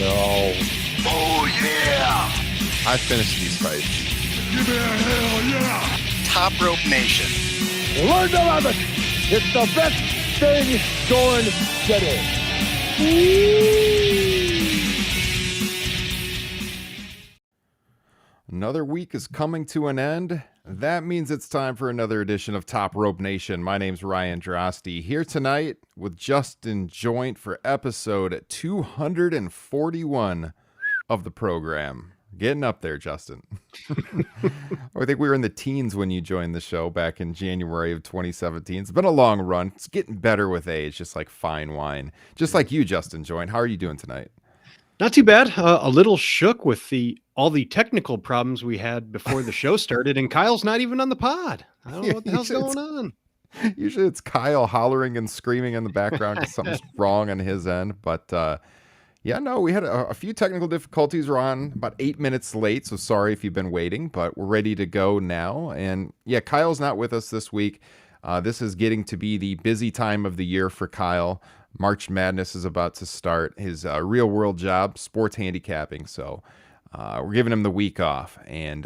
no. Oh, yeah! I finished these fights. Give me a hell yeah! Top Rope Nation. Learn to love it. It's the best thing going today. Another week is coming to an end. That means it's time for another edition of Top Rope Nation. My name's Ryan Drosty, here tonight with Justin Joint for episode 241 of the program. Getting up there, Justin. I think we were in the teens when you joined the show back in January of 2017. It's been a long run. It's getting better with age, just like fine wine. Just like you, Justin Joint. How are you doing tonight? Not too bad. A little shook with all the technical problems we had before the show started, and Kyle's not even on the pod. I don't know what the hell's going on. Usually it's Kyle hollering and screaming in the background because something's wrong on his end. But we had a few technical difficulties. We're on about 8 minutes late, so sorry if you've been waiting, but we're ready to go now. And yeah, Kyle's not with us this week. This is getting to be the busy time of the year for Kyle. March Madness is about to start. His real world job, sports handicapping. So we're giving him the week off. And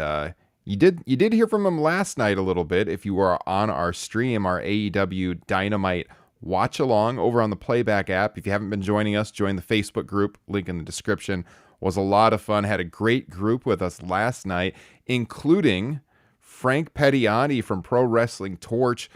you did hear from him last night a little bit. If you were on our stream, our AEW Dynamite watch along over on the Playback app. If you haven't been joining us, join the Facebook group. Link in the description. Was a lot of fun. Had a great group with us last night, including Frank Pettiani from Pro Wrestling Torch,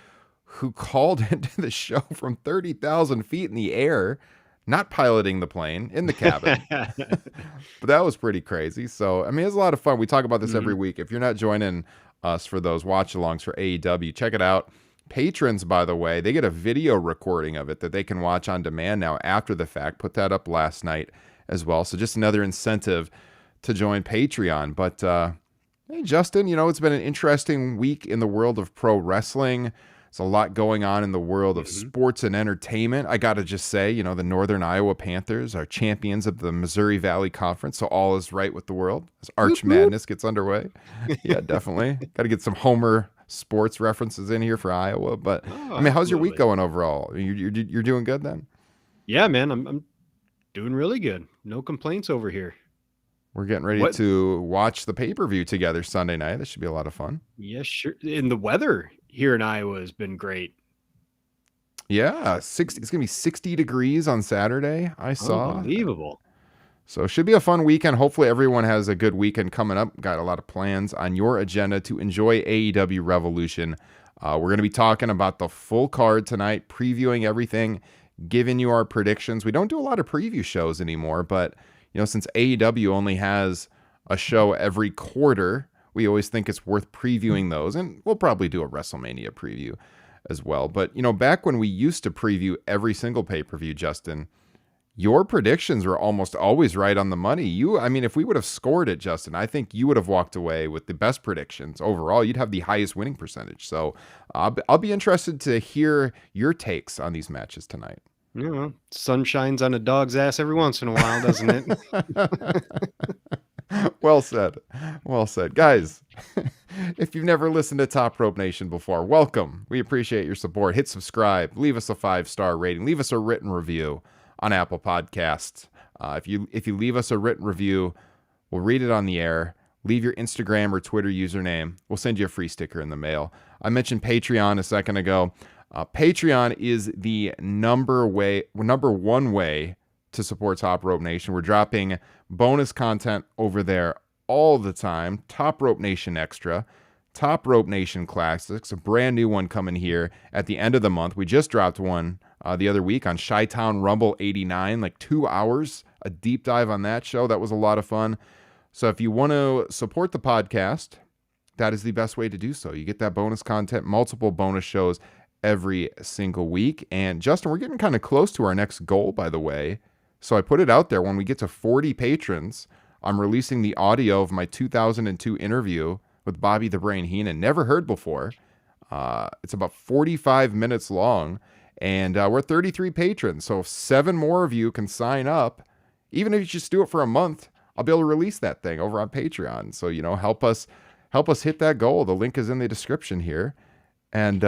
who called into the show from 30,000 feet in the air, not piloting the plane, in the cabin. But that was pretty crazy. So, I mean, it's a lot of fun. We talk about this every week. If you're not joining us for those watch-alongs for AEW, check it out. Patrons, by the way, they get a video recording of it that they can watch on demand now after the fact. Put that up last night as well. So just another incentive to join Patreon. But, hey, Justin, it's been an interesting week in the world of pro wrestling. There's a lot going on in the world of sports and entertainment. I got to just say, the Northern Iowa Panthers are champions of the Missouri Valley Conference, so all is right with the world as Arch Madness gets underway. Yeah, definitely. Got to get some Homer sports references in here for Iowa. But, how's your week going overall? You're doing good then? Yeah, man, I'm doing really good. No complaints over here. We're getting ready to watch the pay-per-view together Sunday night. That should be a lot of fun. Yeah, sure. And the weather here in Iowa has been great. Yeah, it's going to be 60 degrees on Saturday, I saw. Unbelievable. So it should be a fun weekend. Hopefully everyone has a good weekend coming up. Got a lot of plans on your agenda to enjoy AEW Revolution. We're going to be talking about the full card tonight, previewing everything, giving you our predictions. We don't do a lot of preview shows anymore, but since AEW only has a show every quarter, we always think it's worth previewing those, and we'll probably do a WrestleMania preview as well. But, back when we used to preview every single pay-per-view, Justin, your predictions were almost always right on the money. If we would have scored it, Justin, I think you would have walked away with the best predictions overall. You'd have the highest winning percentage. So I'll be interested to hear your takes on these matches tonight. Sun shines on a dog's ass every once in a while, doesn't it? Well said. Well said. Guys, if you've never listened to Top Rope Nation before, welcome. We appreciate your support. Hit subscribe. Leave us a 5-star rating. Leave us a written review on Apple Podcasts. If you leave us a written review, we'll read it on the air. Leave your Instagram or Twitter username. We'll send you a free sticker in the mail. I mentioned Patreon a second ago. Patreon is the number one way to support Top Rope Nation. We're dropping bonus content over there all the time. Top Rope Nation Extra, Top Rope Nation Classics, a brand new one coming here at the end of the month. We just dropped one the other week on Chi-Town Rumble 89, like 2 hours, a deep dive on that show. That was a lot of fun. So if you want to support the podcast, that is the best way to do so. You get that bonus content, multiple bonus shows every single week. And Justin, we're getting kind of close to our next goal, by the way. So I put it out there. When we get to 40 patrons, I'm releasing the audio of my 2002 interview with Bobby the Brain Heenan. Never heard before. It's about 45 minutes long. And we're 33 patrons. So if 7 more of you can sign up, even if you just do it for a month, I'll be able to release that thing over on Patreon. So, help us hit that goal. The link is in the description here. And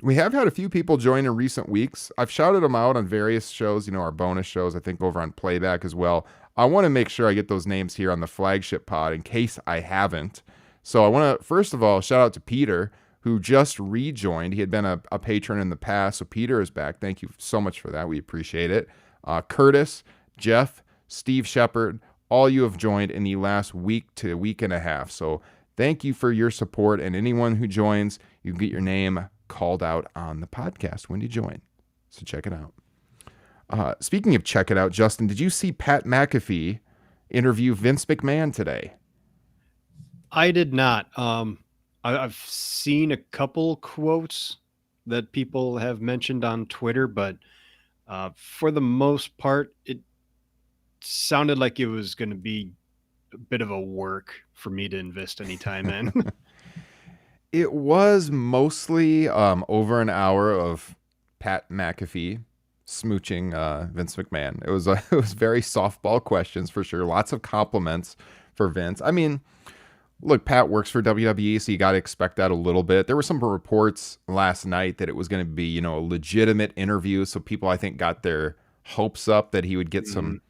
we have had a few people join in recent weeks. I've shouted them out on various shows, our bonus shows, I think over on Playback as well. I want to make sure I get those names here on the flagship pod in case I haven't. So I want to, first of all, shout out to Peter, who just rejoined. He had been a patron in the past, so Peter is back. Thank you so much for that. We appreciate it. Curtis, Jeff, Steve Shepard, all you have joined in the last week to week and a half. So thank you for your support, and anyone who joins, you get your name called out on the podcast when you join. So check it out. Speaking of check it out, Justin, did you see Pat McAfee interview Vince McMahon today? I did not. I've seen a couple quotes that people have mentioned on Twitter, but for the most part, it sounded like it was going to be a bit of a work for me to invest any time in. It was mostly over an hour of Pat McAfee smooching Vince McMahon. It was very softball questions for sure. Lots of compliments for Vince. I mean, look, Pat works for WWE, so you got to expect that a little bit. There were some reports last night that it was going to be, a legitimate interview. So people, I think, got their hopes up that he would get some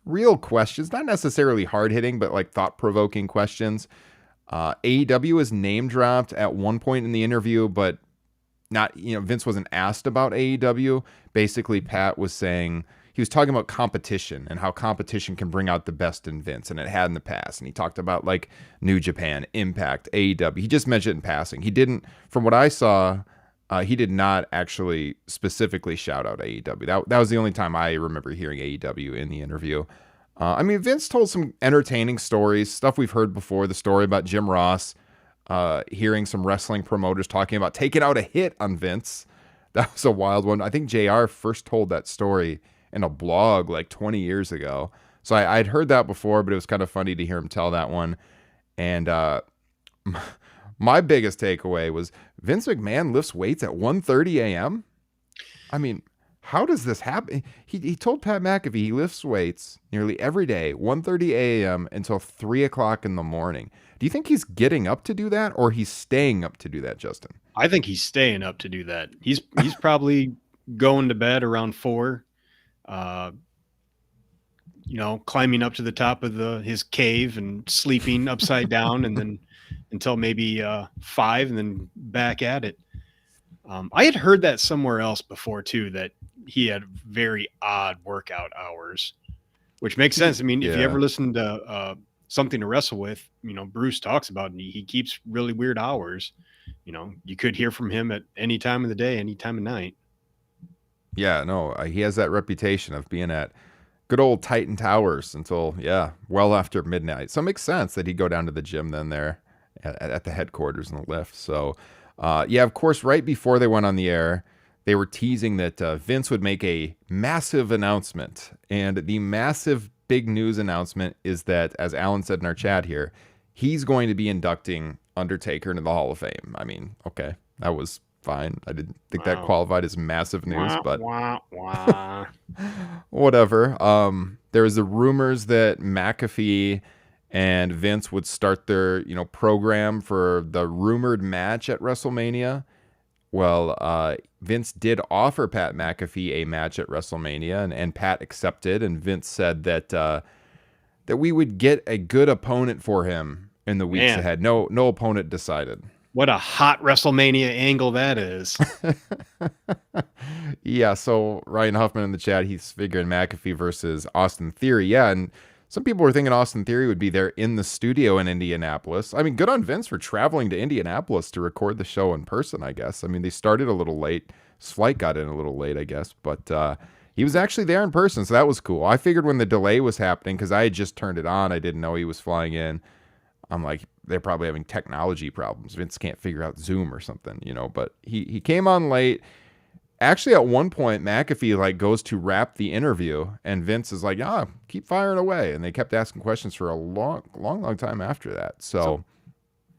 real questions, not necessarily hard hitting, but like thought provoking questions. AEW was name dropped at one point in the interview, but not, Vince wasn't asked about AEW. Basically, Pat was saying, he was talking about competition and how competition can bring out the best in Vince, and it had in the past. And he talked about like New Japan, Impact, AEW. He just mentioned it in passing. He didn't, from what I saw, he did not actually specifically shout out AEW. That was the only time I remember hearing AEW in the interview. I mean, Vince told some entertaining stories, stuff we've heard before. The story about Jim Ross, hearing some wrestling promoters talking about taking out a hit on Vince. That was a wild one. I think JR first told that story in a blog like 20 years ago. So I'd heard that before, but it was kind of funny to hear him tell that one. And my biggest takeaway was Vince McMahon lifts weights at 1:30 a.m. I mean, how does this happen? He told Pat McAfee he lifts weights nearly every day, 1:30 a.m. until 3 o'clock in the morning. Do you think he's getting up to do that, or he's staying up to do that, Justin? I think he's staying up to do that. He's probably going to bed around 4. Climbing up to the top of his cave and sleeping upside down, and then until maybe 5, and then back at it. I had heard that somewhere else before too, that he had very odd workout hours, which makes sense. I mean, if you ever listen to Something to Wrestle With, Bruce talks about it, he keeps really weird hours. You could hear from him at any time of the day, any time of night. Yeah, no, he has that reputation of being at good old Titan Towers until, well after midnight. So it makes sense that he'd go down to the gym then there at the headquarters in the lift. So, of course, right before they went on the air, they were teasing that Vince would make a massive announcement. And the massive big news announcement is that, as Alan said in our chat here, he's going to be inducting Undertaker into the Hall of Fame. I mean, okay, that was fine. I didn't think that qualified as massive news, but whatever. There was the rumors that McAfee and Vince would start their, program for the rumored match at WrestleMania. Well, Vince did offer Pat McAfee a match at WrestleMania, and Pat accepted, and Vince said that that we would get a good opponent for him in the weeks ahead. No opponent decided. What a hot WrestleMania angle that is. Yeah, so Ryan Huffman in the chat, he's figuring McAfee versus Austin Theory. Yeah, and some people were thinking Austin Theory would be there in the studio in Indianapolis. I mean, good on Vince for traveling to Indianapolis to record the show in person, I guess. I mean, they started a little late. His flight got in a little late, I guess. But he was actually there in person, so that was cool. I figured when the delay was happening, because I had just turned it on, I didn't know he was flying in. I'm like, they're probably having technology problems. Vince can't figure out Zoom or something, but he came on late. Actually, at one point, McAfee goes to wrap the interview, and Vince is like, keep firing away. And they kept asking questions for a long time after that. So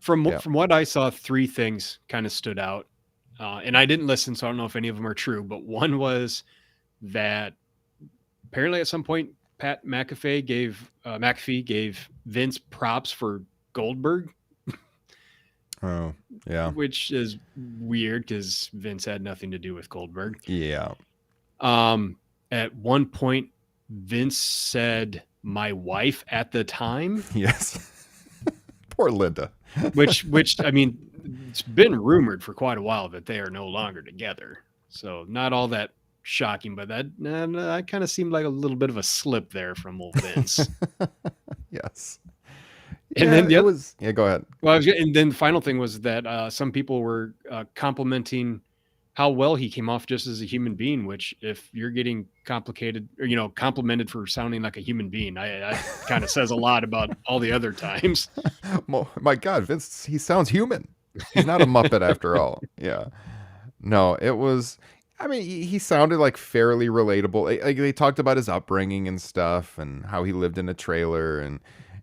from what I saw, 3 things kind of stood out. And I didn't listen, so I don't know if any of them are true. But one was that apparently at some point, Pat McAfee gave Vince props for Goldberg. Oh, yeah. Which is weird because Vince had nothing to do with Goldberg. Yeah. At one point, Vince said my wife at the time. Yes. Poor Linda. which I mean, it's been rumored for quite a while that they are no longer together. So not all that shocking, but that kind of seemed like a little bit of a slip there from old Vince. Yes. And Yeah, then the it other, was. Yeah, go ahead. well, and then the final thing was that some people were complimenting how well he came off just as a human being, which if you're getting complicated or, complimented for sounding like a human being, I kind of says a lot about all the other times. My God, Vince, he sounds human. He's not a Muppet after all. Yeah. No, it was, I mean, he sounded like fairly relatable. Like they talked about his upbringing and stuff and how he lived in a trailer and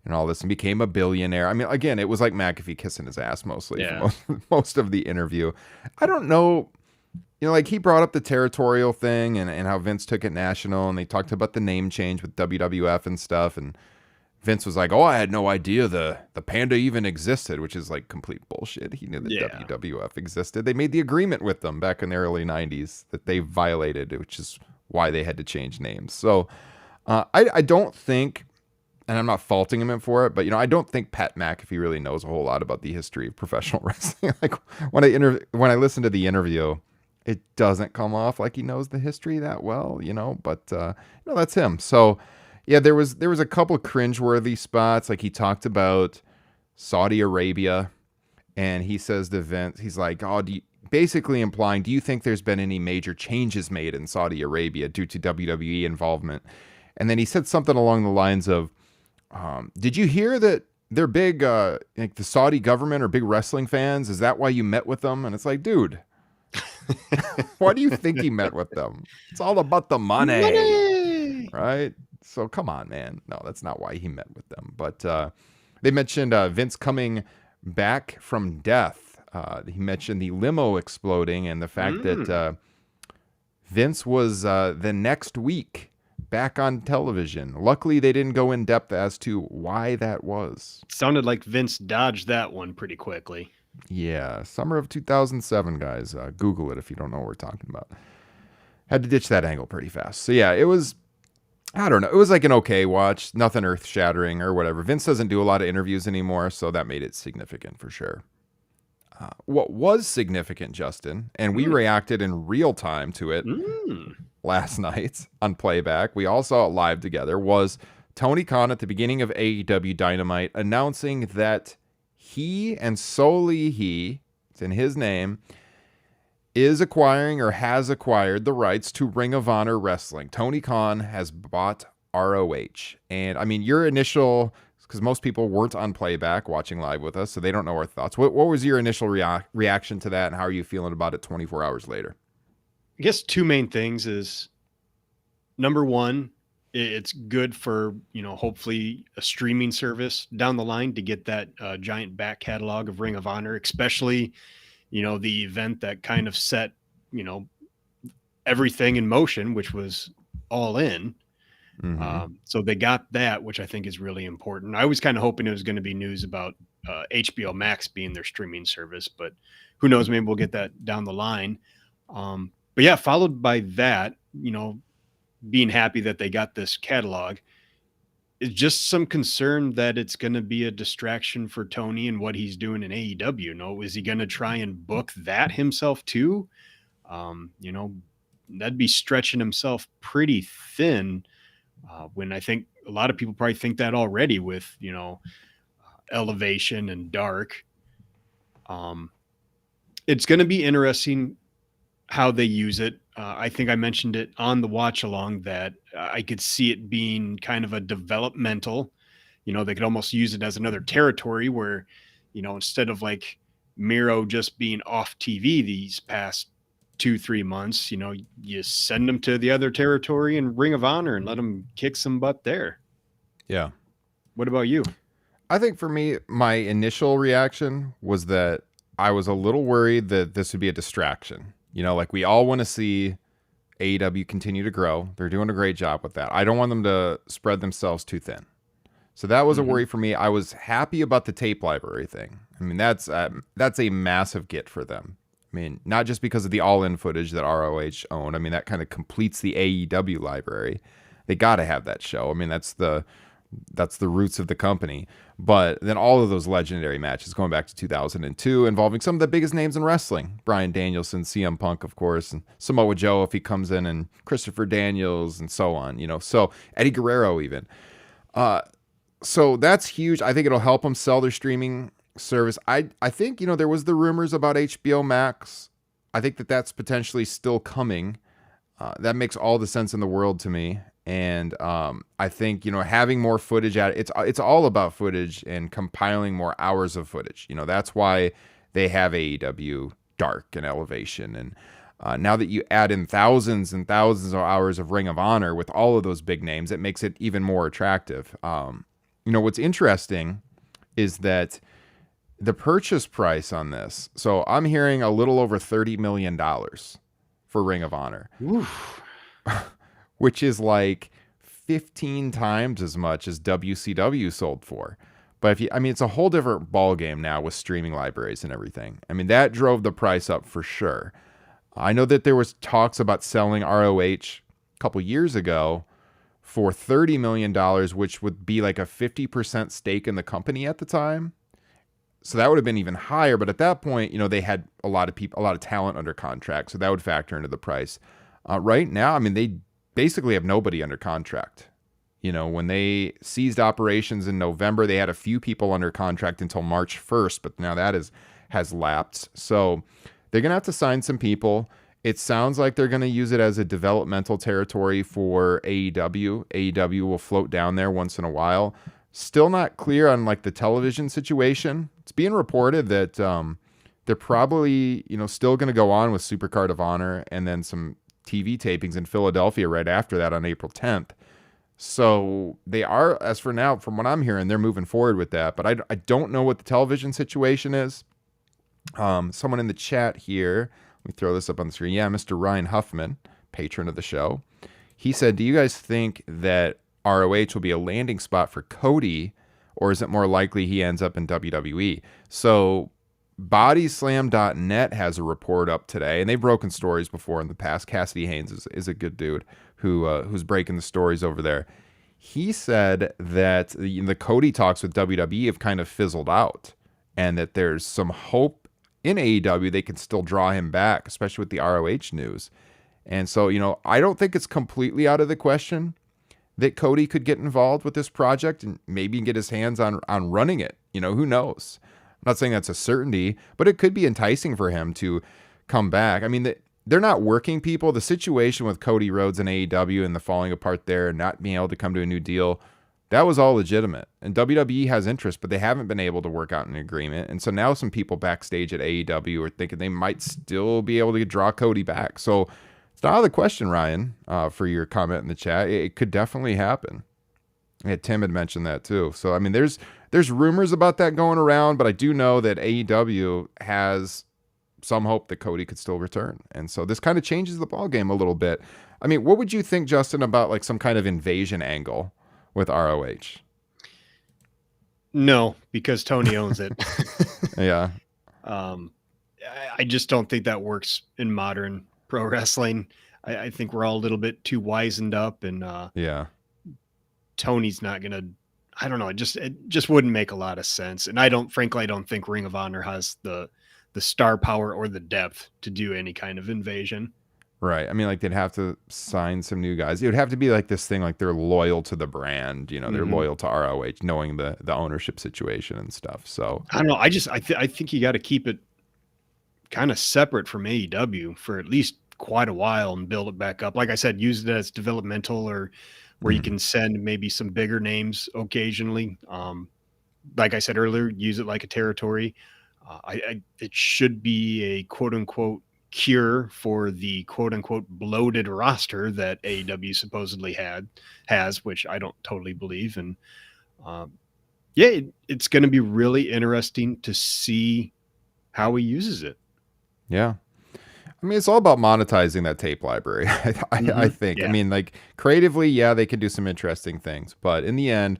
all this and became a billionaire. I mean, again, it was like McAfee kissing his ass mostly for most of the interview. I don't know. Like he brought up the territorial thing and how Vince took it national, and they talked about the name change with WWF and stuff. And Vince was like, "Oh, I had no idea the Panda even existed," which is like complete bullshit. He knew that WWF existed. They made the agreement with them back in the early 90s that they violated, which is why they had to change names. So I don't think, and I'm not faulting him for it, but I don't think Pat McAfee really knows a whole lot about the history of professional wrestling. Like when I listen to the interview, it doesn't come off like he knows the history that well, but that's him. So yeah, there was a couple cringeworthy spots. Like he talked about Saudi Arabia, and he says to Vince, he's like, "Oh, basically implying, do you think there's been any major changes made in Saudi Arabia due to WWE involvement?" And then he said something along the lines of, "Did you hear that they're big, like the Saudi government are big wrestling fans? Is that why you met with them?" And it's like, dude, why do you think he met with them? It's all about the money. Right? So come on, man. No, that's not why he met with them. But they mentioned Vince coming back from death. He mentioned the limo exploding and the fact that Vince was the next week back on television. Luckily, they didn't go in depth as to why that was. Sounded like Vince dodged that one pretty quickly. Yeah, summer of 2007, guys. Google it if you don't know what we're talking about. Had to ditch that angle pretty fast. So yeah, it was, I don't know. It was like an okay watch. Nothing earth-shattering or whatever. Vince doesn't do a lot of interviews anymore, so that made it significant for sure. What was significant, Justin, and we reacted in real time to it last night on playback. We all saw it live together, was Tony Khan at the beginning of AEW Dynamite announcing that he, and solely he, it's in his name, is acquiring or has acquired the rights to Ring of Honor Wrestling. Tony Khan has bought ROH. And I mean, your initial, because most people weren't on playback watching live with us, so they don't know our thoughts. What was your initial reaction to that, and how are you feeling about it 24 hours later? I guess two main things is, number one, it's good for, hopefully a streaming service down the line to get that giant back catalog of Ring of Honor, especially, the event that kind of set, everything in motion, which was All In. So they got that, which I think is really important. I was kind of hoping it was going to be news about HBO Max being their streaming service, but who knows, maybe we'll get that down the line. But yeah, followed by that, being happy that they got this catalog, is just some concern that it's going to be a distraction for Tony and what he's doing in AEW. Is he going to try and book that himself too? That'd be stretching himself pretty thin, when I think a lot of people probably think that already with, Elevation and Dark. It's going to be interesting how they use it. I think I mentioned it on the watch along that I could see it being kind of a developmental, they could almost use it as another territory where, instead of like Miro just being off TV these past 2-3 months, you send them to the other territory and Ring of Honor and let them kick some butt there. Yeah. What about you? I think for me, my initial reaction was that I was a little worried that this would be a distraction. Like we all want to see AEW continue to grow. They're doing a great job with that. I don't want them to spread themselves too thin. So that was a worry for me. I was happy about the tape library thing. I mean, that's a massive get for them. I mean, not just because of the all-in footage that ROH owned. I mean, that kind of completes the AEW library. They got to have that show. I mean, that's the That's the roots of the company. But then all of those legendary matches going back to 2002 involving some of the biggest names in wrestling. Bryan Danielson, CM Punk, of course, and Samoa Joe if he comes in, and Christopher Daniels and so on, So Eddie Guerrero even. So that's huge. I think it'll help them sell their streaming service. I think, there was the rumors about HBO Max. I think that's potentially still coming. That makes all the sense in the world to me. And I think, having more footage it's all about footage and compiling more hours of footage. That's why they have AEW Dark and Elevation. And now that you add in thousands and thousands of hours of Ring of Honor with all of those big names, it makes it even more attractive. What's interesting is that the purchase price on this. So I'm hearing a little over $30 million for Ring of Honor. Oof. Which is like 15 times as much as WCW sold for. But it's a whole different ball game now with streaming libraries and everything. That drove the price up for sure. I know that there was talks about selling ROH a couple years ago for $30 million, which would be like a 50% stake in the company at the time. So that would have been even higher. But at that point, they had a lot of talent under contract. So that would factor into the price. Right now, they basically have nobody under contract. When they ceased operations in November, they had a few people under contract until March 1st, but now that has lapsed. So they're going to have to sign some people. It sounds like they're going to use it as a developmental territory for AEW. AEW will float down there once in a while. Still not clear on the television situation. It's being reported that they're probably, still going to go on with Supercard of Honor and then some TV tapings in Philadelphia right after that on April 10th. So they are, as for now, from what I'm hearing, they're moving forward with that. But I don't know what the television situation is. Someone in the chat here, let me throw this up on the screen. Yeah, Mr. Ryan Huffman, patron of the show. He said, do you guys think that ROH will be a landing spot for Cody, or is it more likely he ends up in WWE? So Bodyslam.net has a report up today, and they've broken stories before in the past. Cassidy Haynes is a good dude who's breaking the stories over there. He said that the Cody talks with WWE have kind of fizzled out, and that there's some hope in AEW they can still draw him back, especially with the ROH news. And so, I don't think it's completely out of the question that Cody could get involved with this project and maybe get his hands on running it. Who knows? I'm not saying that's a certainty, but it could be enticing for him to come back. They're not working people. The situation with Cody Rhodes and AEW and the falling apart there and not being able to come to a new deal, that was all legitimate. And WWE has interest, but they haven't been able to work out an agreement. And so now some people backstage at AEW are thinking they might still be able to draw Cody back. So it's not out of the question, Ryan, for your comment in the chat. It could definitely happen. Yeah, Tim had mentioned that too. So, there's rumors about that going around, but I do know that AEW has some hope that Cody could still return. And so this kind of changes the ballgame a little bit. What would you think, Justin, about some kind of invasion angle with ROH? No, because Tony owns it. Yeah. I just don't think that works in modern pro wrestling. I think we're all a little bit too wizened up, and yeah, Tony's not going to, I don't know. It just wouldn't make a lot of sense. And I don't think Ring of Honor has the star power or the depth to do any kind of invasion. Right. They'd have to sign some new guys. It would have to be this thing, they're loyal to the brand, they're loyal to ROH, knowing the ownership situation and stuff. So I don't know. I think you got to keep it kind of separate from AEW for at least quite a while and build it back up. Like I said, use it as developmental, or where you can send maybe some bigger names occasionally. Like I said earlier, use it like a territory. It should be a quote unquote cure for the quote unquote bloated roster that AEW supposedly has, which I don't totally believe. And it's going to be really interesting to see how he uses it. Yeah. It's all about monetizing that tape library. I think. Yeah. Creatively, yeah, they can do some interesting things, but in the end,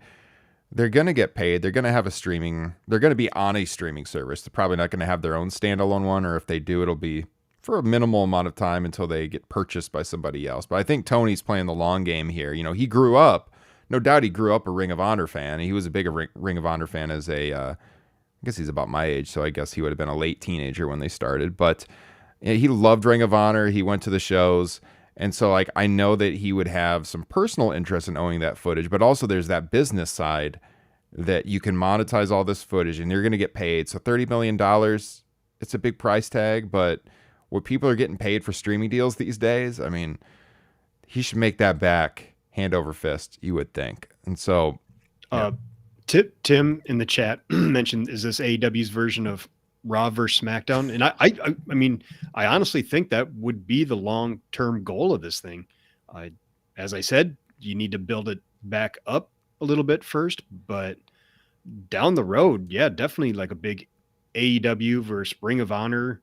they're going to get paid. They're going to have they're going to be on a streaming service. They're probably not going to have their own standalone one, or if they do, it'll be for a minimal amount of time until they get purchased by somebody else. But I think Tony's playing the long game here. He grew up no doubt he grew up a Ring of Honor fan. He was a big Ring of Honor fan as I guess he's about my age, so I guess he would have been a late teenager when they started. But he loved Ring of Honor. He went to the shows. And so, like, I know that he would have some personal interest in owning that footage, but also there's that business side that you can monetize all this footage and you're going to get paid. So $30 million, it's a big price tag, but what people are getting paid for streaming deals these days, I mean, he should make that back hand over fist, you would think. And so, yeah. Tim in the chat mentioned, is this AEW's version of Raw versus SmackDown? And I mean, I honestly think that would be the long-term goal of this thing. As I said, you need to build it back up a little bit first, but down the road, yeah, definitely like a big AEW versus Ring of Honor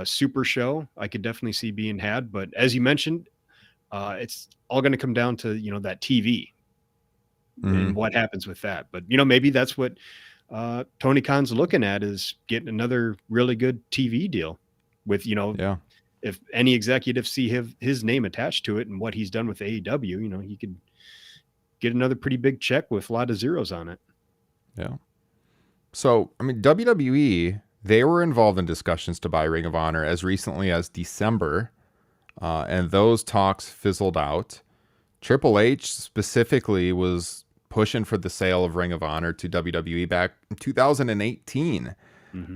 super show. I could definitely see being had, but as you mentioned, it's all going to come down to, that TV and what happens with that. But, maybe that's what Tony Khan's looking at, is getting another really good TV deal with, if any executives see his name attached to it and what he's done with AEW, he could get another pretty big check with a lot of zeros on it. Yeah. So, I mean, WWE, they were involved in discussions to buy Ring of Honor as recently as December, and those talks fizzled out. Triple H specifically was pushing for the sale of Ring of Honor to WWE back in 2018.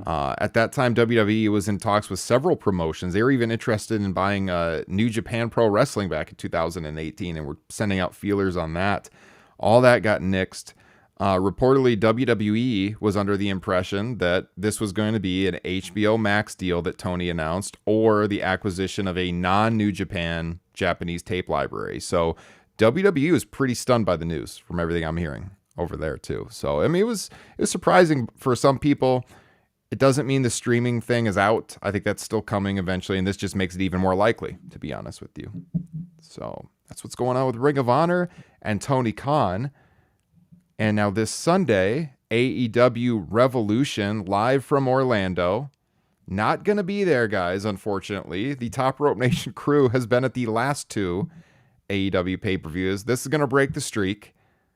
At that time, WWE was in talks with several promotions. They were even interested in buying New Japan Pro Wrestling back in 2018, and were sending out feelers on that. All that got nixed. Reportedly, WWE was under the impression that this was going to be an HBO Max deal that Tony announced, or the acquisition of a non-New Japan Japanese tape library. So WWE was pretty stunned by the news from everything I'm hearing over there too. So, I mean, it was surprising for some people. It doesn't mean the streaming thing is out. I think that's still coming eventually, and this just makes it even more likely, to be honest with you. So that's what's going on with Ring of Honor and Tony Khan. And now this Sunday, AEW Revolution live from Orlando. Not going to be there, guys, unfortunately. The Top Rope Nation crew has been at the last two AEW pay-per-views. This is going to break the streak.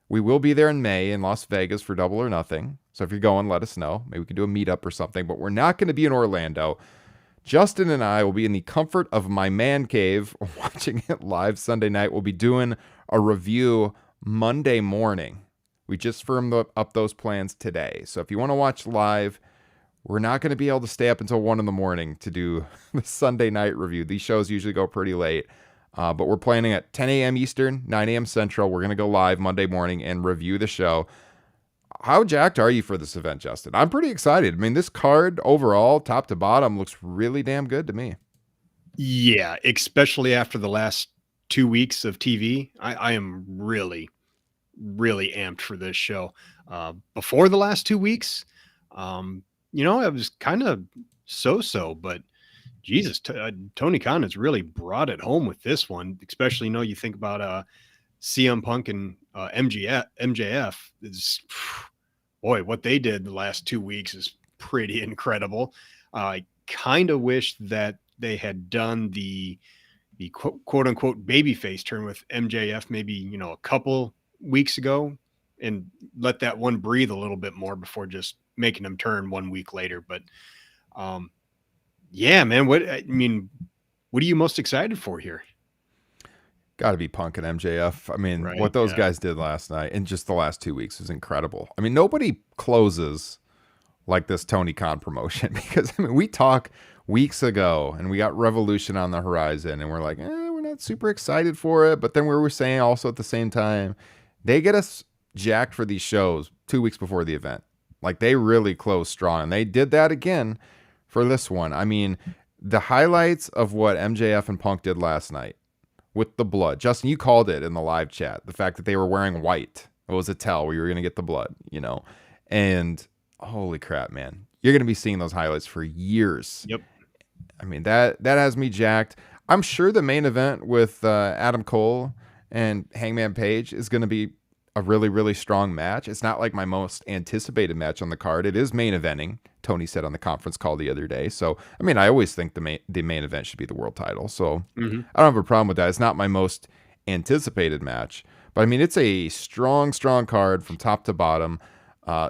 We will be there in May in Las Vegas for Double or Nothing. So if you're going, let us know. Maybe we can do a meetup or something. But we're not going to be in Orlando. Justin and I will be in the comfort of my man cave watching it live Sunday night. We'll be doing a review Monday morning. We just firmed up those plans today. So if you want to watch live, we're not going to be able to stay up until 1 in the morning to do the Sunday night review. These shows usually go pretty late. But we're planning at 10 a.m. Eastern, 9 a.m. Central. We're going to go live Monday morning and review the show. How jacked are you for this event, Justin? I'm pretty excited. I mean, this card overall, top to bottom, looks really damn good to me. Yeah, especially after the last 2 weeks of TV. I am really amped for this show. Before the last 2 weeks, I was kind of so, but Jesus, Tony Khan has really brought it home with this one, especially, you think about CM Punk and MJF. Is, boy, what they did the last 2 weeks is pretty incredible. I kind of wish that they had done the quote unquote babyface turn with MJF maybe, a couple weeks ago, and let that one breathe a little bit more before just making him turn 1 week later. But yeah, man, what are you most excited for here? Got to be Punk and MJF. I mean, Right, what those guys did last night and just the last 2 weeks was incredible. I mean, nobody closes like this Tony Khan promotion, because we talked weeks ago and we got Revolution on the horizon and we're like, we're not super excited for it. But then we were saying also at the same time, they get us jacked for these shows 2 weeks before the event. Like, they really close strong, and they did that again for this one. I mean, the highlights of what MJF and Punk did last night with the blood. Justin, you called it in the live chat. The fact that they were wearing white. It was a tell where you were going to get the blood, And holy crap, man. You're going to be seeing those highlights for years. Yep. I mean, that has me jacked. I'm sure the main event with Adam Cole and Hangman Page is going to be a really, really strong match. It's not like my most anticipated match on the card. It is main eventing, Tony said on the conference call the other day. So, I mean, I always think the main event should be the world title. So I don't have a problem with that. It's not my most anticipated match. But I mean, it's a strong card from top to bottom.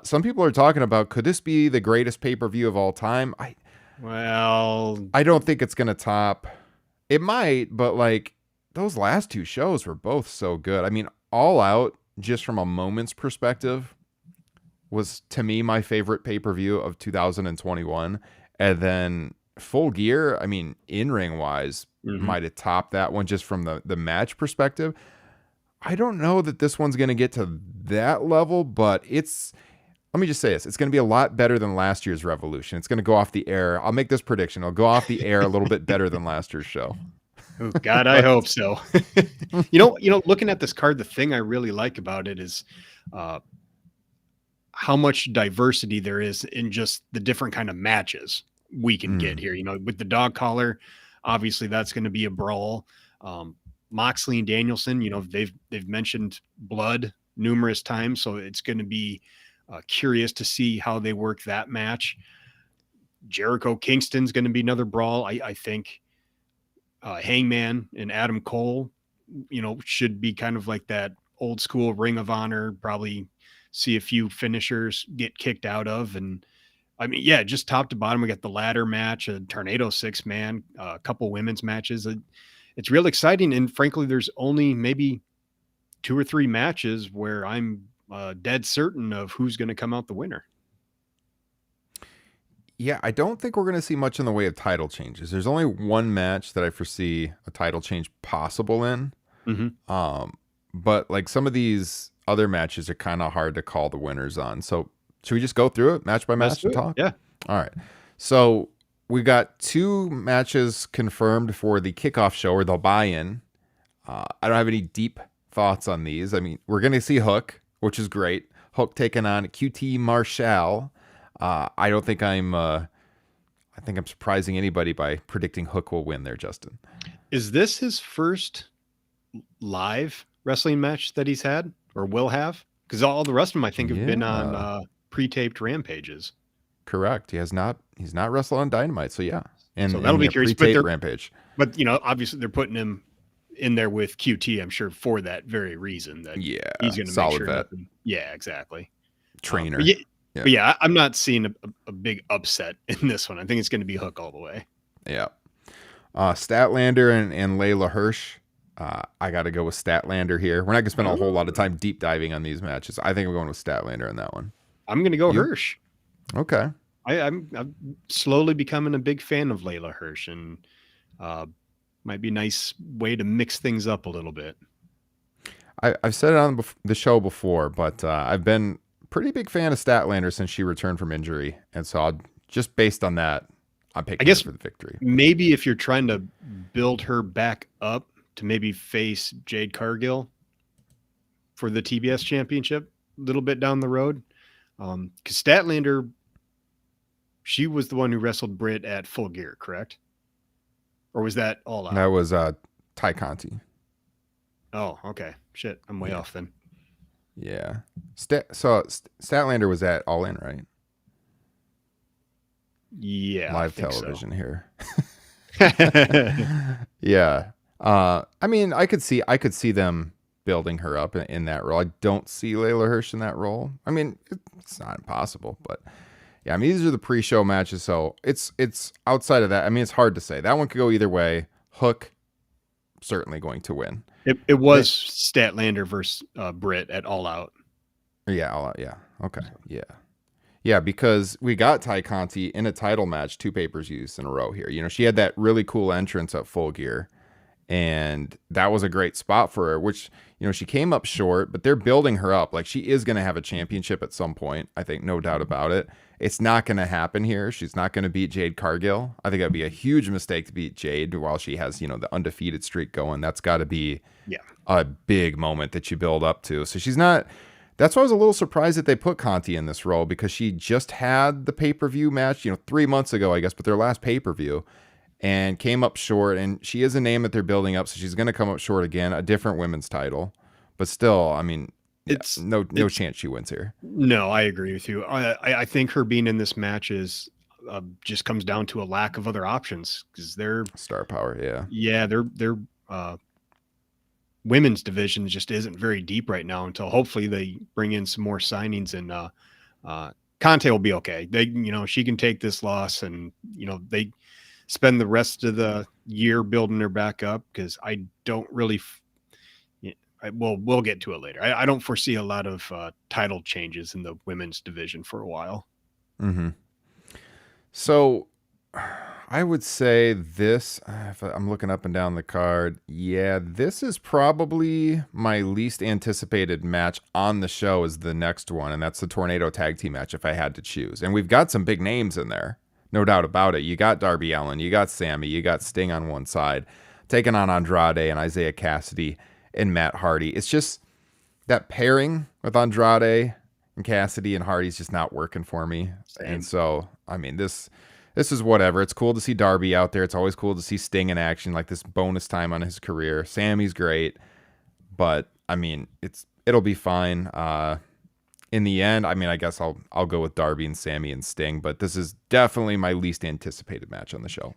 Some people are talking about, could this be the greatest pay-per-view of all time? I don't think it's going to top. It might, but like those last two shows were both so good. I mean, All Out, just from a moment's perspective, was to me my favorite pay-per-view of 2021. And then Full Gear, I mean, in-ring wise, might have topped that one just from the match perspective. I don't know that this one's going to get to that level, but let me just say this. It's going to be a lot better than last year's Revolution. It's going to go off the air. I'll make this prediction. It'll go off the air a little bit better than last year's show. Oh, God, I hope so. you know, looking at this card, the thing I really like about it is how much diversity there is in just the different kind of matches we can get here. You know, with the dog collar, obviously that's going to be a brawl. Moxley and Danielson, you know, they've mentioned blood numerous times, so it's going to be curious to see how they work that match. Jericho Kingston's going to be another brawl. I think Hangman and Adam Cole, you know, should be kind of like that old school Ring of Honor, probably see a few finishers get kicked out of. And I mean, yeah, just top to bottom, we got the ladder match, a Tornado 6-man, a couple women's matches. It's real exciting. And frankly, there's only maybe 2 or 3 matches where I'm dead certain of who's going to come out the winner. Yeah, I don't think we're going to see much in the way of title changes. There's only one match that I foresee a title change possible in. But like some of these other matches are kind of hard to call the winners on. So should we just go through it match by match and talk? Yeah. All right. So we got 2 matches confirmed for the kickoff show or the buy-in. I don't have any deep thoughts on these. I mean, we're going to see Hook, which is great. Hook taking on QT Marshall. I don't think I think I'm surprising anybody by predicting Hook will win there, Justin. Is this his first live wrestling match that he's had or will have? Because all the rest of them, I think, have been on pre-taped rampages. Correct. He's not wrestled on Dynamite, so yeah. And so that'll be curious. Pre-taped rampage. But you know, obviously they're putting him in there with QT, I'm sure, for that very reason that he's going to make sure nothing. Yeah, exactly. Trainer. But yeah, I'm not seeing a big upset in this one. I think it's going to be Hook all the way. Yeah. Statlander and Layla Hirsch. I got to go with Statlander here. We're not going to spend a whole lot of time deep diving on these matches. I think we're going with Statlander in that one. I'm going to go Hirsch. Okay. I'm slowly becoming a big fan of Layla Hirsch, and might be a nice way to mix things up a little bit. I've said it on the show before, but I've been pretty big fan of Statlander since she returned from injury, and so just based on that, I'm picking her for the victory. Maybe if you're trying to build her back up to maybe face Jade Cargill for the TBS championship a little bit down the road, because Statlander, she was the one who wrestled Britt at Full Gear, correct? Or was that All Out? That was Ty Conti. Oh, okay. Shit, I'm way off then. Yeah. So Statlander was at All In, right? Yeah. Live television here. Yeah. I mean, I could see them building her up in that role. I don't see Layla Hirsch in that role. I mean, it's not impossible, but yeah, I mean, these are the pre-show matches, so it's outside of that. I mean, it's hard to say. That one could go either way. Hook certainly going to win. It was Statlander versus Britt at All Out. Yeah, All Out. Yeah. Okay. Yeah. Yeah, because we got Ty Conti in a title match 2 pay-per-views in a row here. You know, she had that really cool entrance at Full Gear, and that was a great spot for her, which, you know, she came up short, but they're building her up. Like, she is going to have a championship at some point, I think, no doubt about it. It's not going to happen here. She's not going to beat Jade Cargill. I think that'd be a huge mistake to beat Jade while she has, you know, the undefeated streak going. That's got to be a big moment that you build up to. So she's not. That's why I was a little surprised that they put Conti in this role, because she just had the pay-per-view match, you know, 3 months ago, I guess, but their last pay-per-view, and came up short. And she is a name that they're building up, so she's going to come up short again, a different women's title. But still, I mean, it's no chance she wins here. No, I agree with you. I think her being in this match is just comes down to a lack of other options, because they're star power. Yeah. Yeah. They're women's division just isn't very deep right now until hopefully they bring in some more signings, and Conte will be okay. She can take this loss, and they spend the rest of the year building her back up, because I don't really we'll get to it later. I don't foresee a lot of title changes in the women's division for a while. Mm-hmm. So I would say this, if I'm looking up and down the card, this is probably my least anticipated match on the show is the next one, and that's the Tornado Tag Team match if I had to choose. And we've got some big names in there, no doubt about it. You got Darby Allin, you got Sammy, you got Sting on one side, taking on Andrade and Isaiah Cassidy and Matt Hardy. It's just that pairing with Andrade and Cassidy and Hardy's just not working for me. Same. And so, I mean, this is whatever. It's cool to see Darby out there. It's always cool to see Sting in action, like this bonus time on his career. Sammy's great, but I mean, it'll be fine. In the end, I mean, I guess I'll go with Darby and Sammy and Sting, but this is definitely my least anticipated match on the show.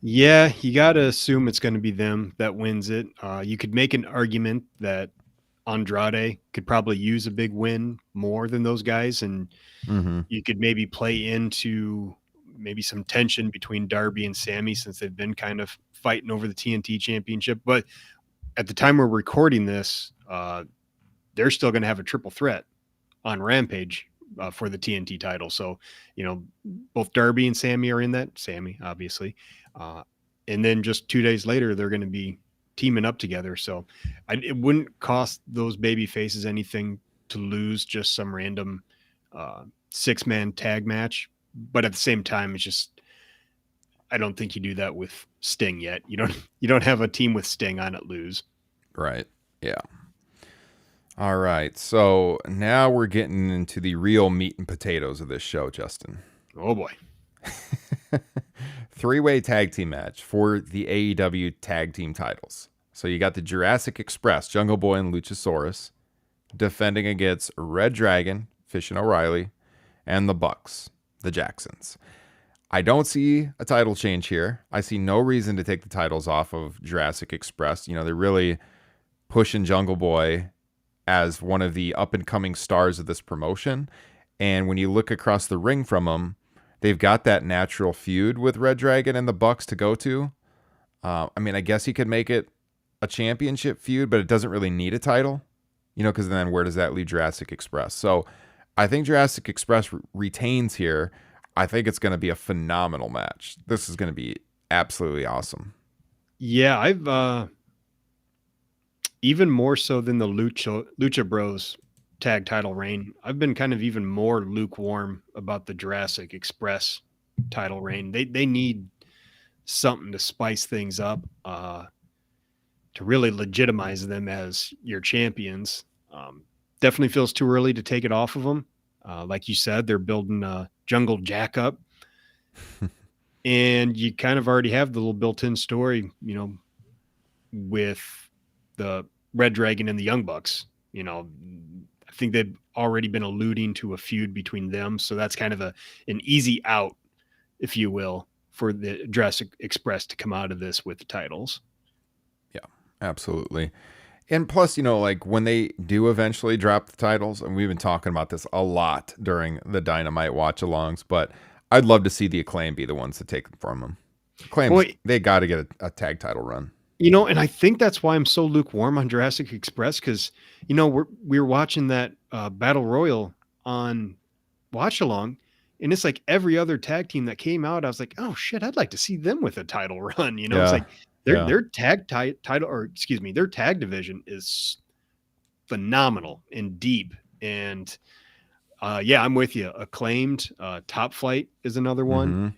Yeah, you got to assume it's going to be them that wins it. You could make an argument that Andrade could probably use a big win more than those guys, and you could maybe play into maybe some tension between Darby and Sammy, since they've been kind of fighting over the TNT championship. But at the time we're recording this, they're still going to have a triple threat on Rampage for the TNT title. So, both Darby and Sammy are in that. Sammy, obviously. And then just 2 days later, they're going to be teaming up together. So it wouldn't cost those baby faces anything to lose just some random 6-man tag match. But at the same time, it's just, I don't think you do that with Sting yet. You don't have a team with Sting on it lose. Right. Yeah. All right. So now we're getting into the real meat and potatoes of this show, Justin. Oh boy. 3-way tag team match for the AEW tag team titles. So you got the Jurassic Express, Jungle Boy and Luchasaurus, defending against Red Dragon, Fish and O'Reilly, and the Bucks, the Jacksons. I don't see a title change here. I see no reason to take the titles off of Jurassic Express. They're really pushing Jungle Boy as one of the up-and-coming stars of this promotion. And when you look across the ring from them, they've got that natural feud with Red Dragon and the Bucks to go to. I mean, I guess you could make it a championship feud, but it doesn't really need a title, because then where does that leave Jurassic Express? So I think Jurassic Express retains here. I think it's going to be a phenomenal match. This is going to be absolutely awesome. Yeah, I've even more so than the Lucha Bros tag title reign, I've been kind of even more lukewarm about the Jurassic Express title reign. They need something to spice things up, to really legitimize them as your champions. Definitely feels too early to take it off of them. Like you said, they're building Jungle Jack up. And you kind of already have the little built-in story, with the Red Dragon and the Young Bucks. I think they've already been alluding to a feud between them. So that's kind of an easy out, if you will, for the Jurassic Express to come out of this with the titles. Yeah, absolutely. And plus, like when they do eventually drop the titles, and we've been talking about this a lot during the Dynamite watch-alongs, but I'd love to see the Acclaim be the ones to take them from them. Acclaim, they got to get a tag title run. And I think that's why I'm so lukewarm on Jurassic Express, because, we were watching that Battle Royal on Watch Along, and it's like every other tag team that came out, I was like, oh shit, I'd like to see them with a title run. It's like their tag title, or excuse me, their tag division is phenomenal and deep. And I'm with you. Acclaimed, Top Flight is another one.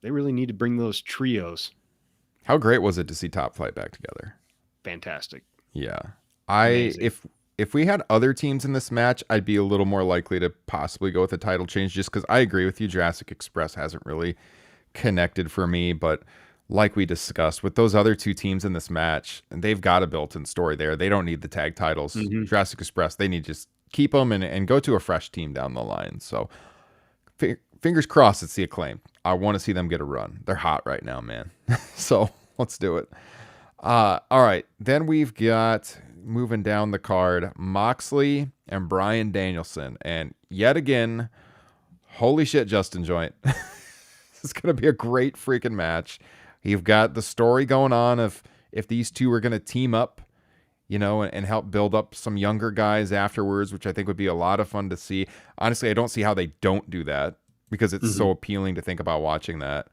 They really need to bring those trios. How great was it to see Top Flight back together? Fantastic. Yeah. Amazing. If we had other teams in this match, I'd be a little more likely to possibly go with a title change, just because I agree with you. Jurassic Express hasn't really connected for me, but like we discussed, with those other two teams in this match, they've got a built-in story there. They don't need the tag titles. Jurassic Express, they need to just keep them and go to a fresh team down the line. So fingers crossed it's the Acclaim. I want to see them get a run. They're hot right now, man. So let's do it. All right. Then we've got, moving down the card, Moxley and Bryan Danielson. And yet again, holy shit, Justin Joint. This is going to be a great freaking match. You've got the story going on of if these two are going to team up, and help build up some younger guys afterwards, which I think would be a lot of fun to see. Honestly, I don't see how they don't do that because it's so appealing to think about watching that.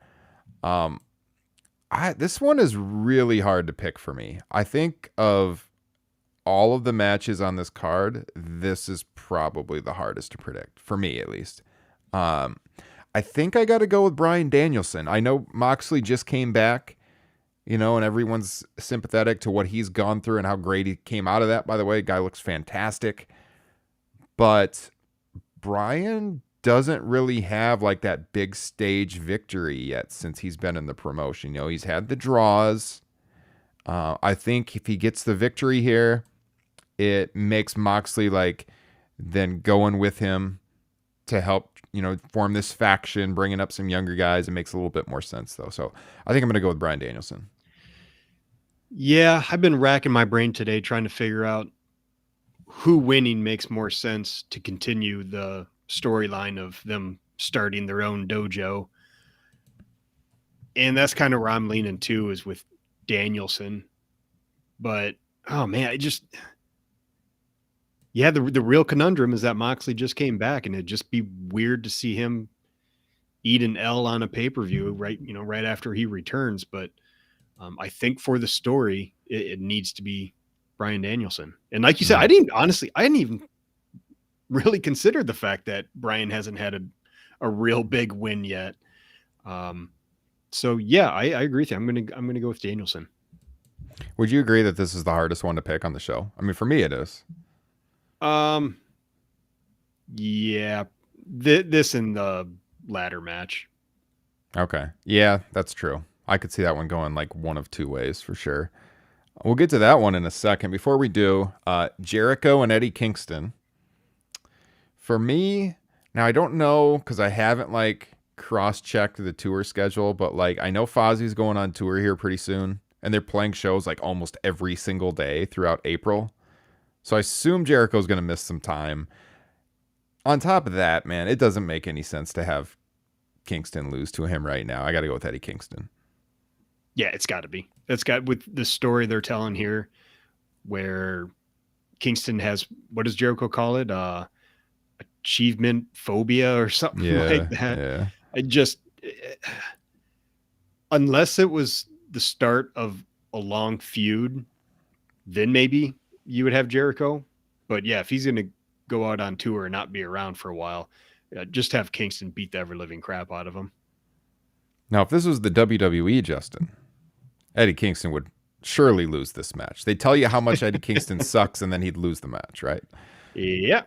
This one is really hard to pick for me. I think of all of the matches on this card, this is probably the hardest to predict, for me at least. I think I got to go with Bryan Danielson. I know Moxley just came back, and everyone's sympathetic to what he's gone through and how great he came out of that. By the way, guy looks fantastic. But Bryan doesn't really have like that big stage victory yet since he's been in the promotion. He's had the draws. I think if he gets the victory here, it makes Moxley then going with him to help, form this faction, bringing up some younger guys. It makes a little bit more sense though. So I think I'm going to go with Bryan Danielson. Yeah, I've been racking my brain today trying to figure out who winning makes more sense to continue the storyline of them starting their own dojo. And that's kind of where I'm leaning to, is with Danielson. But, oh man, the real conundrum is that Moxley just came back, and it'd just be weird to see him eat an L on a pay-per-view right after he returns. But I think for the story, it needs to be Bryan Danielson. And like you said, I didn't even really consider the fact that Bryan hasn't had a real big win yet. So yeah, I agree with you. I'm gonna go with Danielson. Would you agree that this is the hardest one to pick on the show? I mean, for me, it is. Yeah, this in the ladder match. Okay. Yeah, that's true. I could see that one going one of two ways for sure. We'll get to that one in a second. Before we do, Jericho and Eddie Kingston. For me, now I don't know because I haven't cross-checked the tour schedule, but I know Fozzie's going on tour here pretty soon, and they're playing shows almost every single day throughout April. So I assume Jericho's going to miss some time. On top of that, man, it doesn't make any sense to have Kingston lose to him right now. I got to go with Eddie Kingston. Yeah, it's got to be. With the story they're telling here, where Kingston has, what does Jericho call it? Achievement phobia or something like that. Yeah. Unless it was the start of a long feud, then maybe you would have Jericho. But yeah, if he's going to go out on tour and not be around for a while, just have Kingston beat the ever living crap out of him. Now, if this was the WWE, Justin, Eddie Kingston would surely lose this match. They tell you how much Eddie Kingston sucks, and then he'd lose the match, right? Yeah.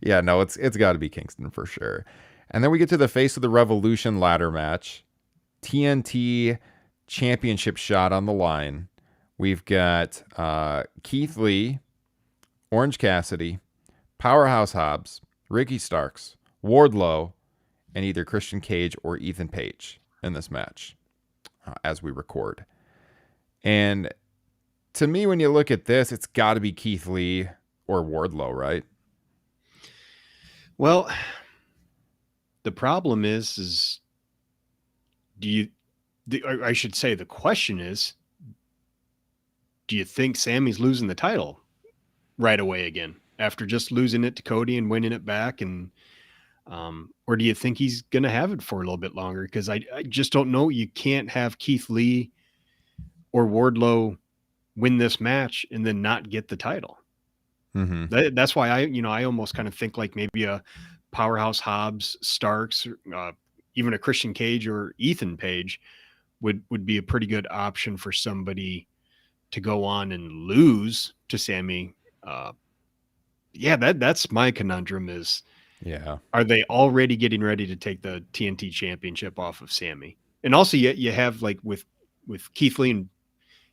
Yeah, no, it's got to be Kingston for sure. And then we get to the Face of the Revolution ladder match. TNT championship shot on the line. We've got Keith Lee, Orange Cassidy, Powerhouse Hobbs, Ricky Starks, Wardlow, and either Christian Cage or Ethan Page in this match as we record. And to me, when you look at this, it's got to be Keith Lee or Wardlow, right? Well, the problem is I should say the question is, do you think Sammy's losing the title right away again after just losing it to Cody and winning it back? And or do you think he's going to have it for a little bit longer? Because I just don't know. You can't have Keith Lee or Wardlow win this match and then not get the title. Mm-hmm. That's why I almost kind of think maybe a Powerhouse Hobbs, Starks, even a Christian Cage or Ethan Page would be a pretty good option for somebody to go on and lose to Sammy. That's my conundrum is, are they already getting ready to take the TNT championship off of Sammy? And also you have with Keith Lee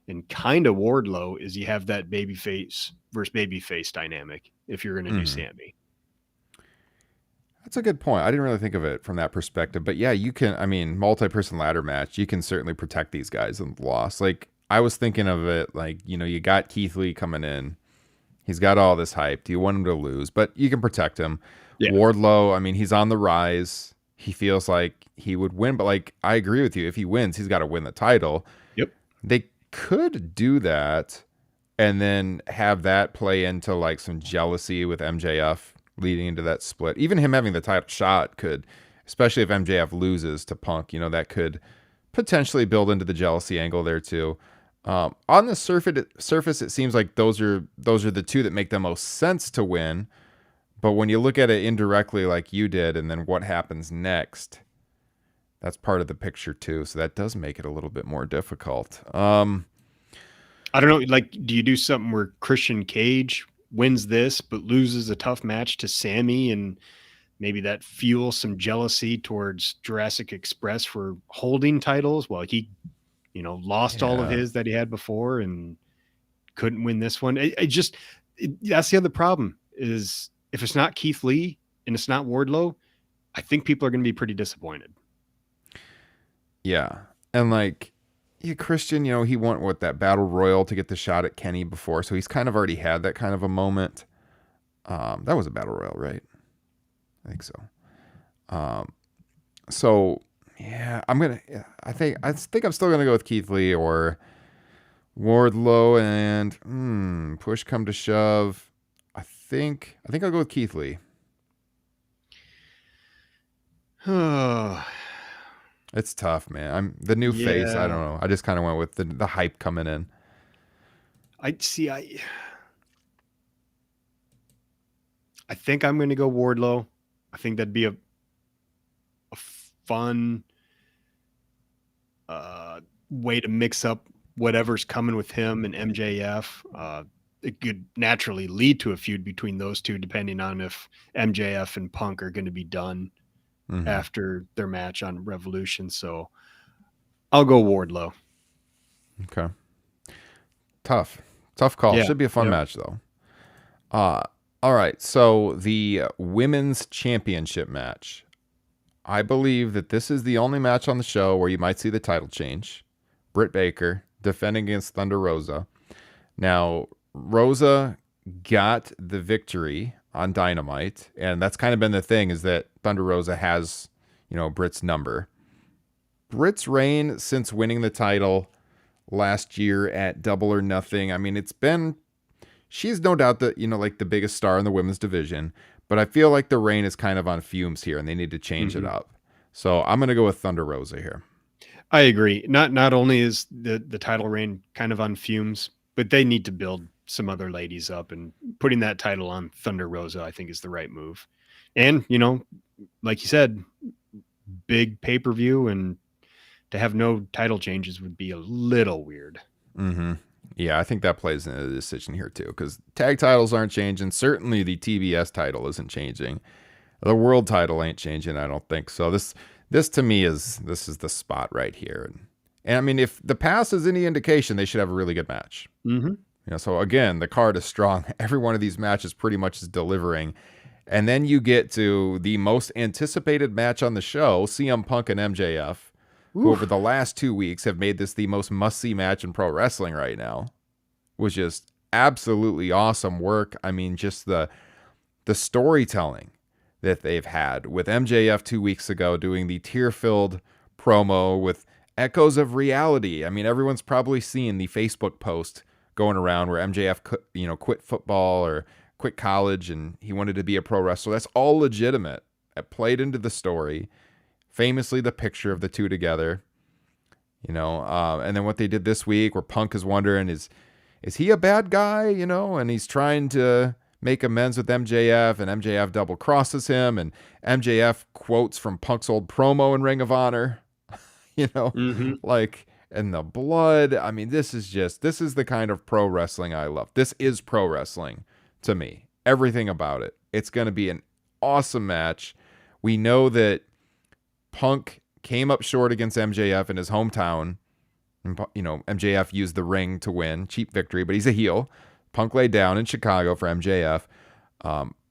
and kind of Wardlow is you have that babyface versus babyface dynamic if you're going to do Sammy. That's a good point. I didn't really think of it from that perspective. But yeah, you can, I mean, multi-person ladder match, you can certainly protect these guys in the loss. Like, I was thinking of it like, you know, you got Keith Lee coming in. He's got all this hype. Do you want him to lose? But you can protect him. Yeah. Wardlow, I mean, he's on the rise. He feels like he would win. But, like, I agree with you. If he wins, he's got to win the title. Yep. They could do that and then have that play into, like, some jealousy with MJF leading into that split. Even him having the title shot could, especially if MJF loses to Punk, you know, that could potentially build into the jealousy angle there too. On the surface, it seems like those are the two that make the most sense to win. But when you look at it indirectly, like you did, and then what happens next, that's part of the picture too. So that does make it a little bit more difficult. I don't know. Like, do you do something where Christian Cage wins this, but loses a tough match to Sammy, and maybe that fuels some jealousy towards Jurassic Express for holding titles? Well, he, you know, lost all of his that he had before and couldn't win this one. That's the other problem is if it's not Keith Lee and it's not Wardlow, I think people are going to be pretty disappointed. Yeah. And like, yeah, Christian, you know, he went with that battle royal to get the shot at Kenny before. So he's kind of already had that kind of a moment. That was a battle royal, right? I think so. So yeah, I think I'm still going to go with Keith Lee or Wardlow, and push come to shove, I think I'll go with Keith Lee. It's tough, man. I'm the new face. I don't know. I just kind of went with the hype coming in. I think I'm going to go Wardlow. I think that'd be a fun way to mix up whatever's coming with him and MJF. It could naturally lead to a feud between those two, depending on if MJF and Punk are going to be done after their match on Revolution. So I'll go Wardlow. Okay. Tough call. Yeah, should be a fun match though. All right. So the women's championship match. I believe that this is the only match on the show where you might see the title change. Britt Baker defending against Thunder Rosa. Now, Rosa got the victory on Dynamite, and that's kind of been the thing, is that Thunder Rosa has, you know, Britt's number. Britt's reign since winning the title last year at Double or Nothing, I mean, she's no doubt the, you know, like the biggest star in the women's division, but I feel like the reign is kind of on fumes here and they need to change it up. So I'm going to go with Thunder Rosa here. I agree. Not only is the title reign kind of on fumes, but they need to build some other ladies up, and putting that title on Thunder Rosa, I think, is the right move. And, you know, like you said, big pay-per-view, and to have no title changes would be a little weird. Mm-hmm. Yeah, I think that plays into the decision here too, because tag titles aren't changing. Certainly the TBS title isn't changing. The world title ain't changing, I don't think. So this to me is the spot right here. And I mean, if the past is any indication, they should have a really good match. Mm-hmm. You know, so again, the card is strong. Every one of these matches pretty much is delivering. And then you get to the most anticipated match on the show, CM Punk and MJF, who over the last 2 weeks have made this the most must-see match in pro wrestling right now. Was just absolutely awesome work. I mean, just the storytelling that they've had with MJF 2 weeks ago doing the tear-filled promo with echoes of reality. I mean, everyone's probably seen the Facebook post going around where MJF, quit football or quit college and he wanted to be a pro wrestler. That's all legitimate. It played into the story. Famously, the picture of the two together, you know, and then what they did this week where Punk is wondering, is he a bad guy, you know, and he's trying to make amends with MJF, and MJF double crosses him, and MJF quotes from Punk's old promo in Ring of Honor, you know, like, and the blood. I mean, this is the kind of pro wrestling I love. This is pro wrestling to me. Everything about it. It's going to be an awesome match. We know that Punk came up short against MJF in his hometown. And, you know, MJF used the ring to win. Cheap victory, but he's a heel. Punk laid down in Chicago for MJF.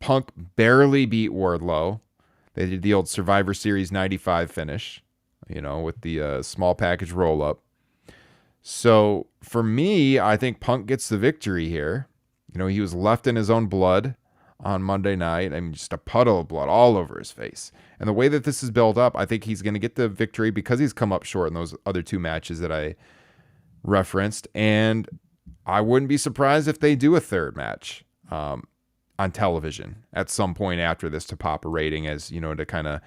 Punk barely beat Wardlow. They did the old Survivor Series 95 finish, with the small package roll-up. So for me, I think Punk gets the victory here. He was left in his own blood on Monday night. I mean, just a puddle of blood all over his face. And the way that this is built up, I think he's going to get the victory because he's come up short in those other two matches that I referenced. And I wouldn't be surprised if they do a third match on television at some point after this to pop a rating to kind of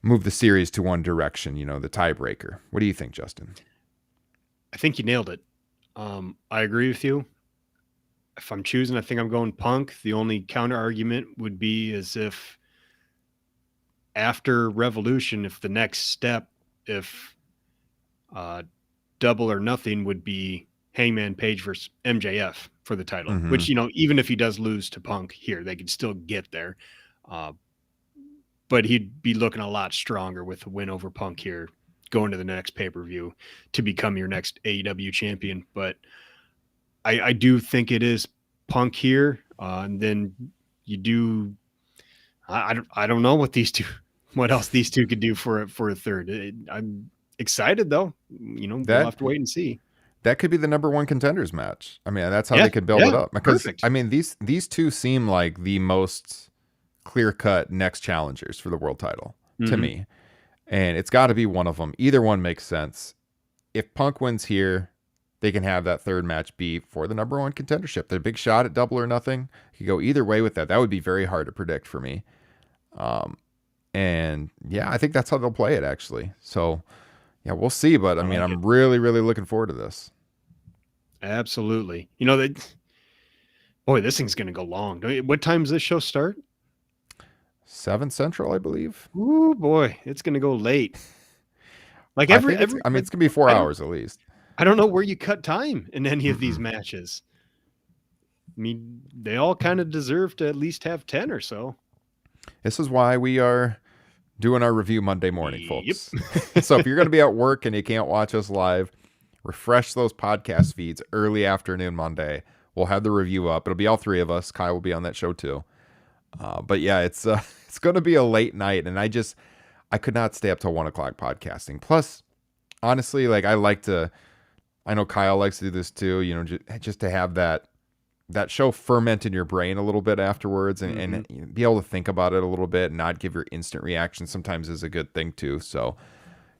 move the series to one direction, the tiebreaker. What do you think, Justin? I think you nailed it. I agree with you. If I'm choosing, I think I'm going Punk. The only counter argument would be as if after Revolution, if the next step, if Double or Nothing would be Hangman Page versus MJF for the title, which, even if he does lose to Punk here, they could still get there. But he'd be looking a lot stronger with a win over Punk here, going to the next pay-per-view to become your next AEW champion. But I do think it is Punk here. And then you do, I don't know what else these two could do for a third. I'm excited though. We'll have to wait and see. That could be the number one contenders match. I mean, that's how they could build it up. Because perfect. I mean, these two seem like the most clear-cut next challengers for the world title to me. And it's got to be one of them. Either one makes sense. If Punk wins here, they can have that third match be for the number one contendership. They're a big shot at Double or Nothing. You could go either way with that. That would be very hard to predict for me. And yeah, I think that's how they'll play it actually. So yeah, we'll see. But I mean, I'm really, really looking forward to this. Absolutely. This thing's going to go long. What time does this show start? 7 Central, I believe. Ooh, boy, it's going to go late. Like it's going to be 4 hours at least. I don't know where you cut time in any of these matches. I mean, they all kind of deserve to at least have 10 or so. This is why we are doing our review Monday morning, folks. So if you're going to be at work and you can't watch us live, refresh those podcast feeds early afternoon Monday. We'll have the review up. It'll be all three of us. Kyle will be on that show too. But yeah, it's going to be a late night, and I could not stay up till 1 o'clock podcasting. Plus, honestly, like I know Kyle likes to do this too. Just to have that show ferment in your brain a little bit afterwards, and be able to think about it a little bit and not give your instant reaction sometimes is a good thing too. So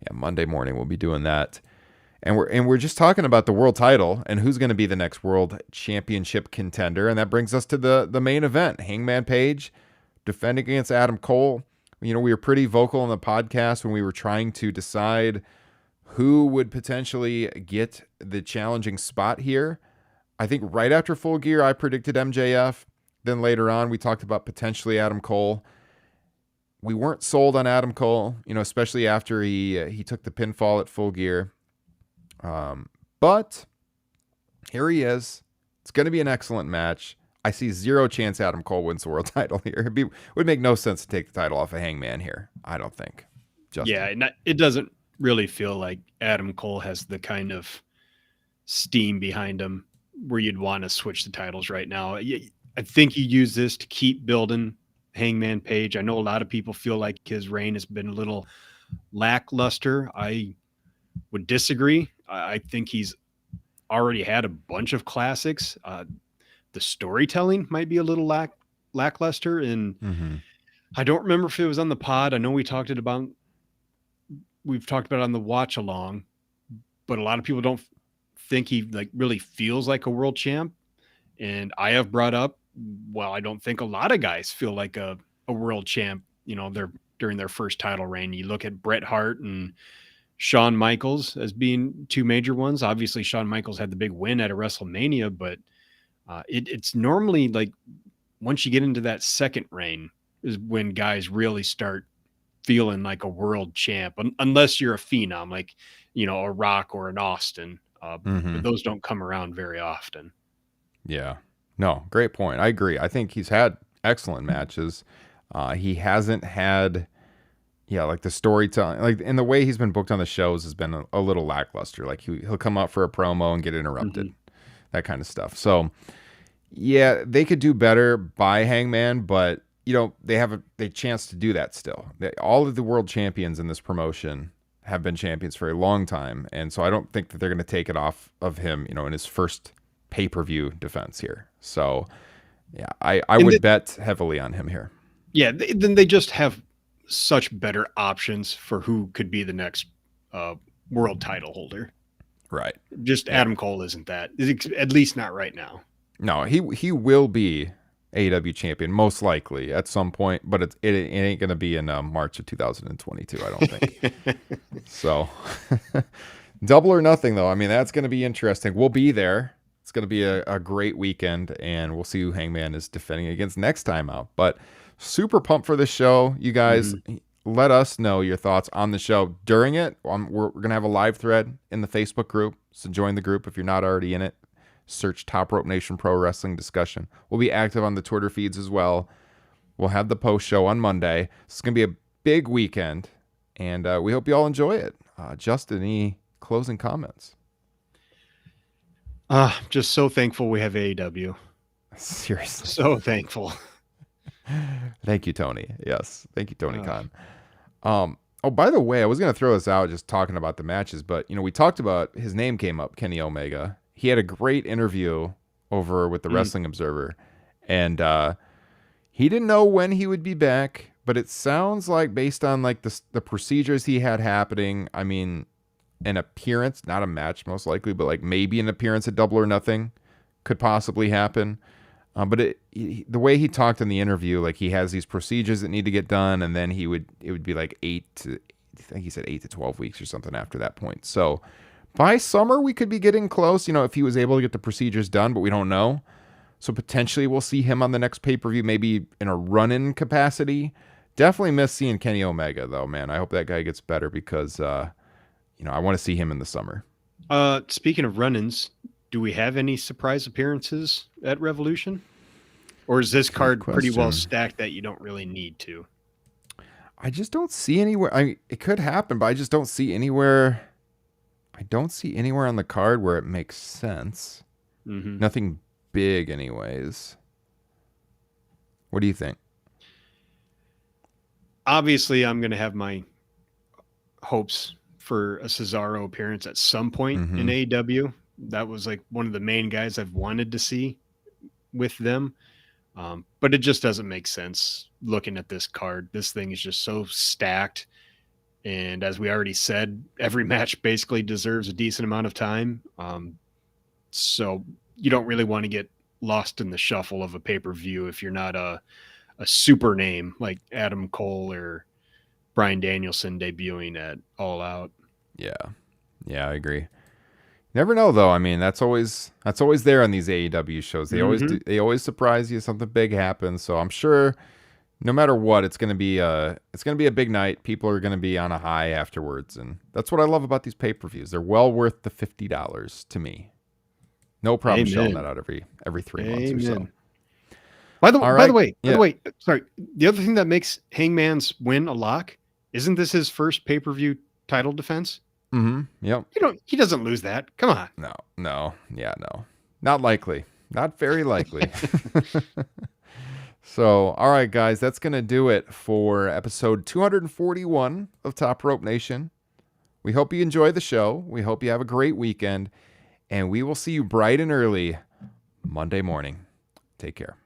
yeah, Monday morning we'll be doing that. And we're just talking about the world title and who's going to be the next world championship contender. And that brings us to the main event. Hangman Page defending against Adam Cole. We were pretty vocal in the podcast when we were trying to decide who would potentially get the challenging spot here. I think right after Full Gear, I predicted MJF. Then later on, we talked about potentially Adam Cole. We weren't sold on Adam Cole, especially after he took the pinfall at Full Gear. But here he is. It's going to be an excellent match. I see zero chance Adam Cole wins the world title here. It would make no sense to take the title off of Hangman here, I don't think. Justin. Yeah, it doesn't really feel like Adam Cole has the kind of steam behind him where you'd want to switch the titles right now. I think you use this to keep building Hangman Page. I know a lot of people feel like his reign has been a little lackluster. I would disagree. I think he's already had a bunch of classics. The storytelling might be a little lackluster, and I don't remember if it was on the pod. I know we've talked about it on the watch along, but a lot of people don't think he really feels like a world champ. And I have brought up, I don't think a lot of guys feel like a world champ. They're during their first title reign. You look at Bret Hart and Shawn Michaels as being two major ones. Obviously, Shawn Michaels had the big win at a WrestleMania, but it's normally like once you get into that second reign is when guys really start feeling like a world champ, unless you're a phenom, like, a Rock or an Austin. But those don't come around very often. Yeah. No, great point. I agree. I think he's had excellent matches. He hasn't had... Yeah, like the storytelling, and the way he's been booked on the shows has been a little lackluster. Like he'll come up for a promo and get interrupted, that kind of stuff. So, yeah, they could do better by Hangman, but they have a chance to do that still. All of the world champions in this promotion have been champions for a long time, and so I don't think that they're going to take it off of him, in his first pay-per-view defense here. So, yeah, I would bet heavily on him here. Yeah, then they just have such better options for who could be the next world title holder. Right. Just Adam Cole isn't that, at least not right now. No, he will be AEW champion most likely at some point, but it ain't going to be in March of 2022, I don't think. So, Double or Nothing though. I mean, that's going to be interesting. We'll be there. It's going to be a great weekend, and we'll see who Hangman is defending against next time out. But super pumped for this show, you guys. Let us know your thoughts on the show during it. We're going to have a live thread in the Facebook group, so join the group if you're not already in it. Search Top Rope Nation Pro Wrestling Discussion. We'll be active on the Twitter feeds as well. We'll have the post show on Monday. It's going to be a big weekend, and we hope you all enjoy it. Justin, any closing comments? Just so thankful we have AEW. Seriously. So thankful. Thank you, Tony. Yes. Thank you, Tony Khan. Oh, by the way, I was going to throw this out just talking about the matches, but, we talked about, his name came up, Kenny Omega. He had a great interview over with the Wrestling Observer, and he didn't know when he would be back, but it sounds like based on like the procedures he had happening, I mean, an appearance, not a match most likely, but like maybe an appearance at Double or Nothing could possibly happen. But the way he talked in the interview, like he has these procedures that need to get done, and then it would be like 8 to 12 weeks or something after that point. So by summer, we could be getting close, if he was able to get the procedures done, but we don't know. So potentially we'll see him on the next pay-per-view, maybe in a run-in capacity. Definitely miss seeing Kenny Omega, though, man. I hope that guy gets better because, I want to see him in the summer. Speaking of run-ins, do we have any surprise appearances at Revolution? Or is this card pretty well stacked that you don't really need to? I just don't see anywhere. It could happen, but I just don't see anywhere. I don't see anywhere on the card where it makes sense. Nothing big anyways. What do you think? Obviously, I'm going to have my hopes for a Cesaro appearance at some point in AEW. That was like one of the main guys I've wanted to see with them. But it just doesn't make sense looking at this card. This thing is just so stacked. And as we already said, every match basically deserves a decent amount of time. So you don't really want to get lost in the shuffle of a pay-per-view if you're not a super name like Adam Cole or Bryan Danielson debuting at All Out. Yeah, I agree. Never know though. I mean, that's always there on these AEW shows. They always surprise you. Something big happens. So I'm sure no matter what, it's gonna be a big night. People are gonna be on a high afterwards, and that's what I love about these pay-per-views. They're well worth the $50 to me. No problem shelling that out every 3 months or so. By the way, sorry. The other thing that makes Hangman's win a lock, isn't this his first pay-per-view title defense? Yep. He doesn't lose that. Come on. No. Not likely. Not very likely. So, all right, guys, that's going to do it for episode 241 of Top Rope Nation. We hope you enjoy the show. We hope you have a great weekend, and we will see you bright and early Monday morning. Take care.